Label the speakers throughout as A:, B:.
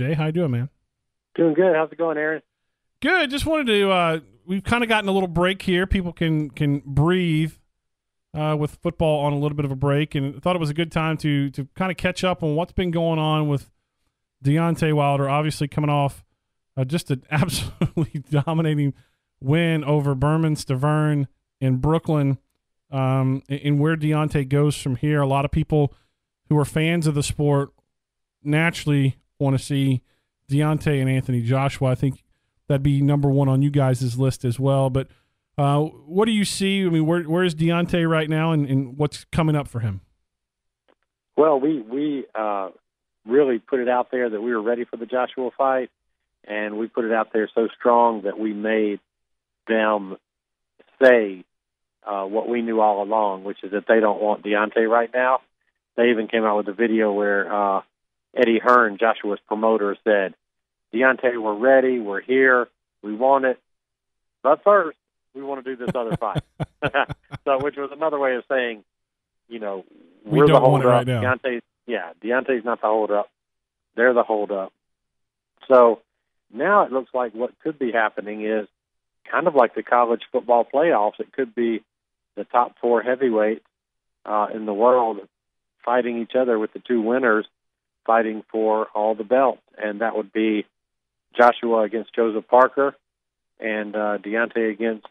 A: Jay. How you doing, man?
B: Doing good. How's it going, Aaron?
A: Good. Just wanted to we've kind of gotten a little break here. People can breathe with football on a little bit of a break, and thought it was a good time to kind of catch up on what's been going on with Deontay Wilder, obviously coming off just an absolutely dominating win over Berman Stavern in Brooklyn, and where Deontay goes from here. A lot of people who are fans of the sport naturally want to see Deontay and Anthony Joshua. I think that'd be number one on you guys' list as well. But what do you see? I mean, where is Deontay right now, and what's coming up for him?
B: Well, we really put it out there that we were ready for the Joshua fight, and we put it out there so strong that we made them say what we knew all along, which is that they don't want Deontay right now. They even came out with a video where Eddie Hearn, Joshua's promoter, said, Deontay, we're ready, we're here, we want it, but first, we want to do this other fight. So, which was another way of saying, we're the hold-up. Right now. Deontay's not the hold-up. They're the hold-up. So now it looks like what could be happening is kind of like the college football playoffs. It could be the top four heavyweights in the world fighting each other, with the two winners fighting for all the belts. And that would be Joshua against Joseph Parker and Deontay against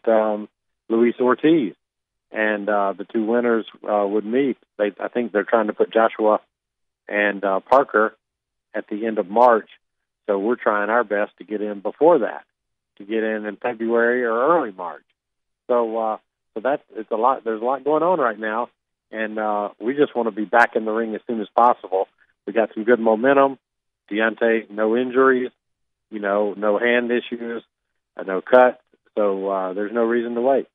B: Luis Ortiz. And the two winners would meet. I think they're trying to put Joshua and Parker at the end of March. So we're trying our best to get in before that, to get in February or early March. So it's a lot. There's a lot going on right now, and we just want to be back in the ring as soon as possible. We got some good momentum. Deontay, no injuries, no hand issues, no cuts. So there's no reason to wait.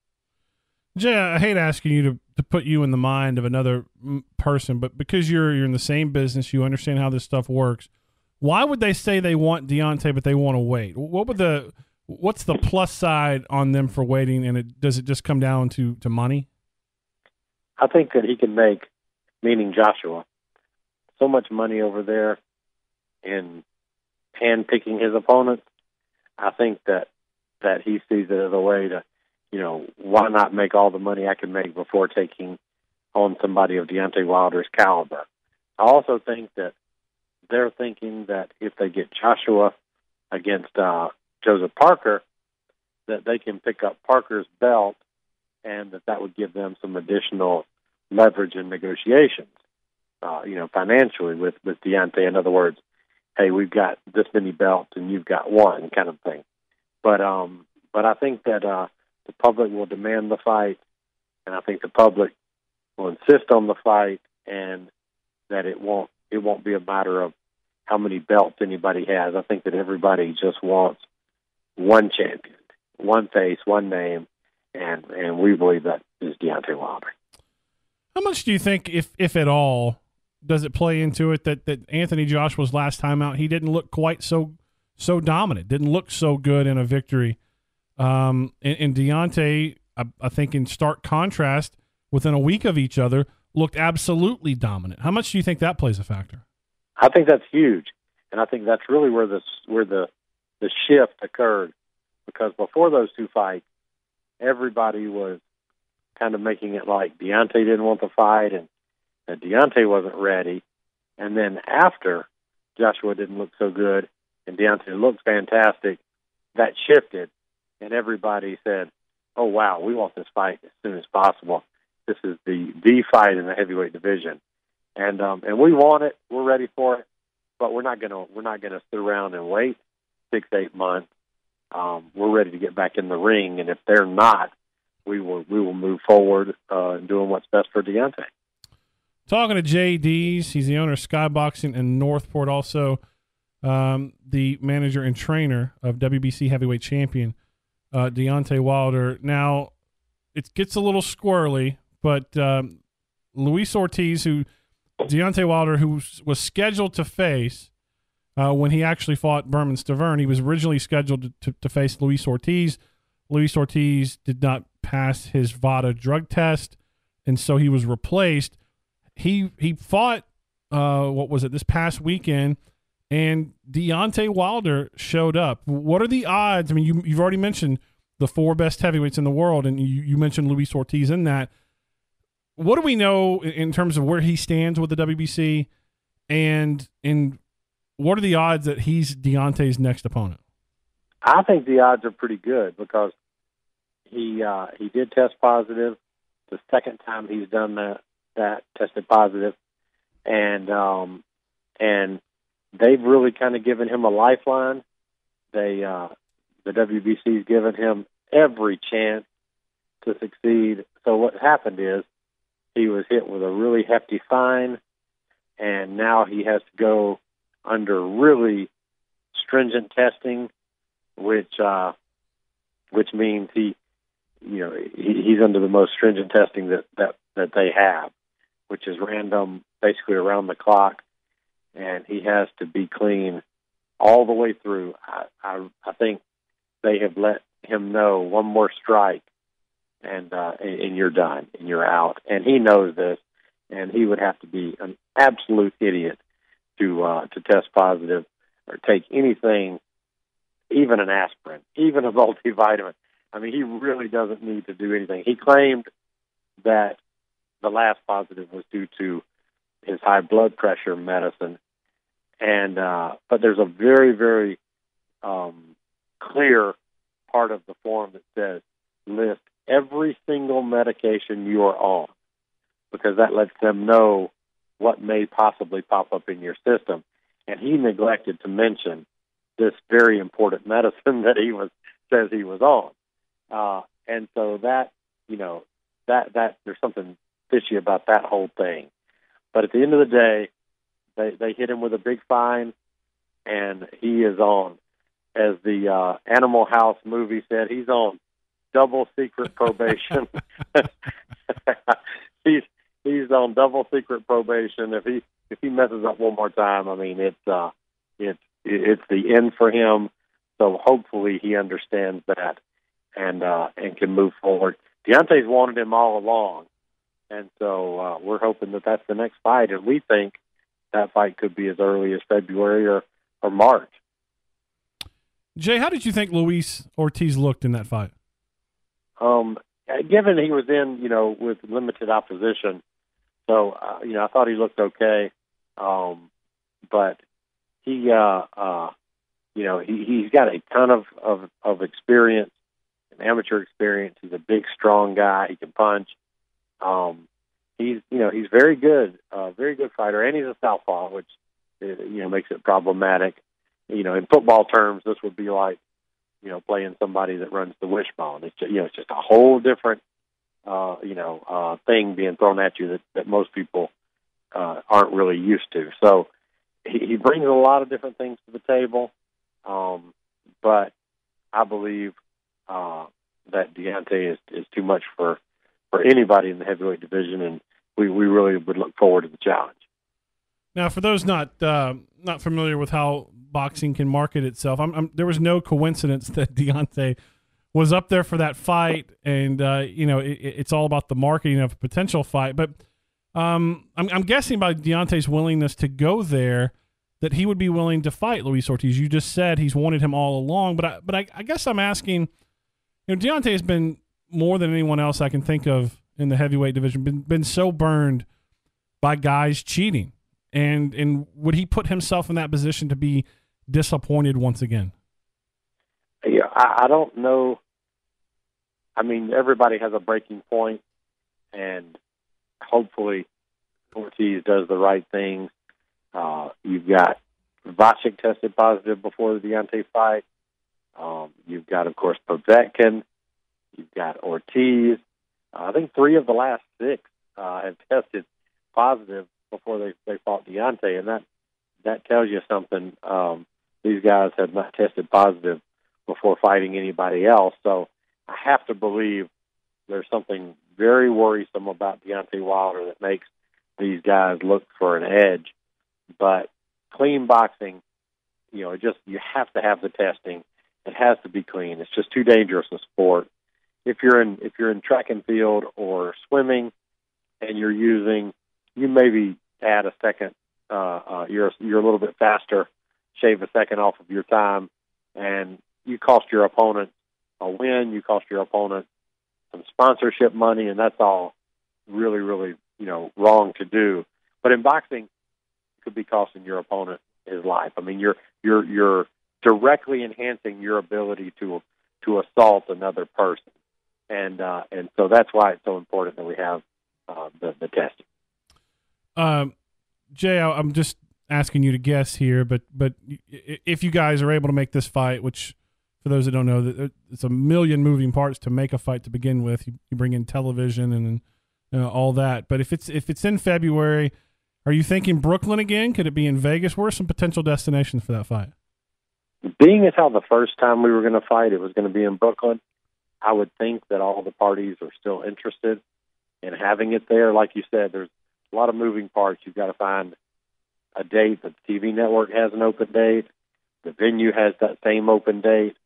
A: Jay, I hate asking you to put you in the mind of another person, but because you're in the same business, you understand how this stuff works. Why would they say they want Deontay, but they want to wait? What's the plus side on them for waiting, and does it just come down to money?
B: I think that he can make, meaning Joshua, so much money over there in hand-picking his opponents. I think that he sees it as a way to, why not make all the money I can make before taking on somebody of Deontay Wilder's caliber. I also think that they're thinking that if they get Joshua against Joseph Parker, that they can pick up Parker's belt, and that would give them some additional leverage in negotiations, financially with Deontay. In other words, hey, we've got this many belts and you've got one, kind of thing. But I think that the public will demand the fight, and I think the public will insist on the fight, and that it won't be a matter of how many belts anybody has. I think that everybody just wants one champion, one face, one name, and we believe that is Deontay Wilder.
A: How much do you think, if at all, does it play into it that Anthony Joshua's last time out, he didn't look quite so dominant, didn't look so good in a victory? And Deontay, I think in stark contrast, within a week of each other, looked absolutely dominant. How much do you think that plays a factor?
B: I think that's huge, and I think that's really where the shift occurred, because before those two fights, everybody was kind of making it like Deontay didn't want the fight and that Deontay wasn't ready. And then after Joshua didn't look so good and Deontay looked fantastic, that shifted, and everybody said, oh, wow, we want this fight as soon as possible. This is the fight in the heavyweight division. And we want it. We're ready for it, but we're not gonna sit around and wait 6-8 months. We're ready to get back in the ring, and if they're not, we will move forward doing what's best for Deontay.
A: Talking to Jay Deas, he's the owner of Skyboxing in Northport, also the manager and trainer of WBC heavyweight champion Deontay Wilder. Now, it gets a little squirrely, but Luis Ortiz, who Deontay Wilder, who was scheduled to face when he actually fought Berman Stavern, he was originally scheduled to face Luis Ortiz. Luis Ortiz did not pass his VADA drug test, and so he was replaced. He fought, this past weekend, and Deontay Wilder showed up. What are the odds? I mean, you've already mentioned the 4 best heavyweights in the world, and you mentioned Luis Ortiz in that. What do we know in terms of where he stands with the WBC, and what are the odds that he's Deontay's next opponent?
B: I think the odds are pretty good because he did test positive. The second time he's done that tested positive, and they've really kind of given him a lifeline. The WBC's given him every chance to succeed. So what happened is he was hit with a really hefty fine, and now he has to go under really stringent testing, which means he's under the most stringent testing that they have, which is random, basically around the clock, and he has to be clean all the way through. I think they have let him know one more strike, and you're done, and you're out. And he knows this, and he would have to be an absolute idiot to test positive or take anything, even an aspirin, even a multivitamin. I mean, he really doesn't need to do anything. He claimed that the last positive was due to his high blood pressure medicine, and but there's a very, very clear part of the form that says list every single medication you are on, because that lets them know what may possibly pop up in your system. And he neglected to mention this very important medicine that says he was on. And so that there's something fishy about that whole thing. But at the end of the day, they hit him with a big fine, and he is on, as the Animal House movie said, he's on double secret probation. He's on double secret probation. If he messes up one more time, I mean, it's the end for him. So hopefully he understands that and can move forward. Deontay's wanted him all along, and so we're hoping that that's the next fight, and we think that fight could be as early as February or March.
A: Jay, how did you think Luis Ortiz looked in that fight?
B: Given he was in, with limited opposition, so I thought he looked okay. But he, he's got a ton of experience, an amateur experience. He's a big, strong guy. He can punch. He's very good fighter, and he's a southpaw, which makes it problematic. In football terms, this would be like playing somebody that runs the wishbone. It's just a whole different thing being thrown at you that most people aren't really used to. So he brings a lot of different things to the table, but I believe that Deontay is too much for anybody in the heavyweight division, and we really would look forward to the challenge.
A: Now, for those not familiar with how boxing can market itself, there was no coincidence that Deontay was up there for that fight, and it's all about the marketing of a potential fight. But I'm guessing by Deontay's willingness to go there, that he would be willing to fight Luis Ortiz. You just said he's wanted him all along, but I guess I'm asking, Deontay has been, more than anyone else I can think of in the heavyweight division, been so burned by guys cheating. And would he put himself in that position to be disappointed once again?
B: Yeah, I don't know. I mean, everybody has a breaking point, and hopefully Ortiz does the right things. You've got Vacek tested positive before the Deontay fight. You've got, of course, Povetkin. You've got Ortiz. I think 3 of the last 6 have tested positive before they fought Deontay, and that tells you something. These guys have not tested positive before fighting anybody else, so I have to believe there's something very worrisome about Deontay Wilder that makes these guys look for an edge. But clean boxing, you have to have the testing. It has to be clean. It's just too dangerous a sport. If you're in track and field or swimming, and you maybe add a second, you're a little bit faster shave a second off of your time, and you cost your opponent a win, you cost your opponent some sponsorship money, and that's all really, really, wrong to do. But in boxing, it could be costing your opponent his life. I mean, you're directly enhancing your ability to assault another person, and so that's why it's so important that we have the testing.
A: Jay, I'm just asking you to guess here, but if you guys are able to make this fight, which for those that don't know, it's a million moving parts to make a fight to begin with. You bring in television and all that. But if it's in February, are you thinking Brooklyn again? Could it be in Vegas? Where are some potential destinations for that fight?
B: Being as how the first time we were going to fight, it was going to be in Brooklyn, I would think that all the parties are still interested in having it there. Like you said, there's a lot of moving parts. You've got to find a date. The TV network has an open date. The venue has that same open date.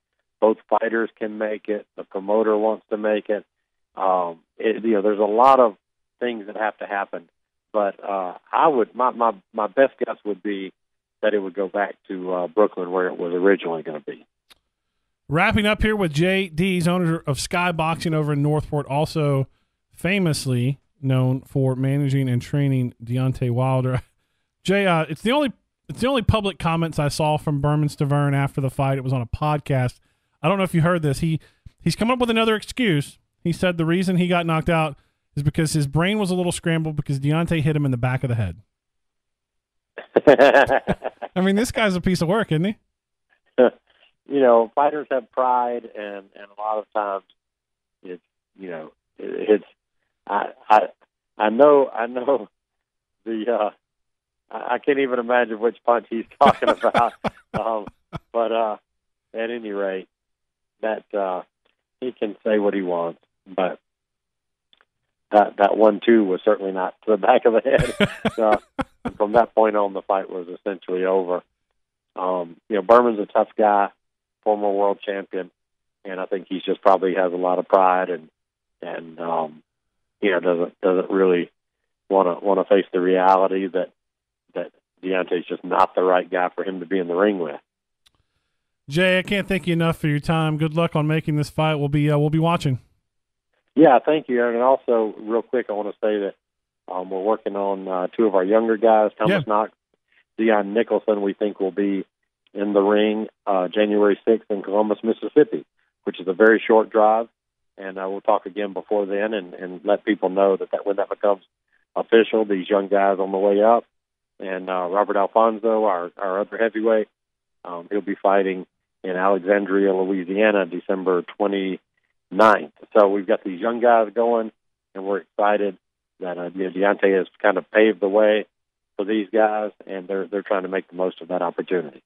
B: Both fighters can make it. The promoter wants to make it. There's a lot of things that have to happen. But my best guess would be that it would go back to Brooklyn, where it was originally going to be.
A: Wrapping up here with Jay Deas, owner of Sky Boxing over in Northport, also famously known for managing and training Deontay Wilder. Jay, it's the only public comments I saw from Berman Stavern after the fight. It was on a podcast. I don't know if you heard this. He's come up with another excuse. He said the reason he got knocked out is because his brain was a little scrambled because Deontay hit him in the back of the head. I mean, this guy's a piece of work, isn't he?
B: Fighters have pride, and a lot of times I know the I can't even imagine which punch he's talking about. But at any rate, that he can say what he wants, but that 1-2 was certainly not to the back of the head. From that point on, the fight was essentially over. Berman's a tough guy, former world champion, and I think he just probably has a lot of pride and doesn't really want to face the reality that Deontay's just not the right guy for him to be in the ring with.
A: Jay, I can't thank you enough for your time. Good luck on making this fight. We'll be watching. Yeah,
B: thank you, Aaron. And also, real quick, I want to say that we're working on two of our younger guys, Thomas Knox, Dion Nicholson. We think will be in the ring January 6th in Columbus, Mississippi, which is a very short drive. And we'll talk again before then and let people know that when that becomes official, these young guys on the way up. And Robert Alfonso, our other heavyweight, he'll be fighting in Alexandria, Louisiana, December 29th. So we've got these young guys going, and we're excited that Deontay has kind of paved the way for these guys, and they're trying to make the most of that opportunity.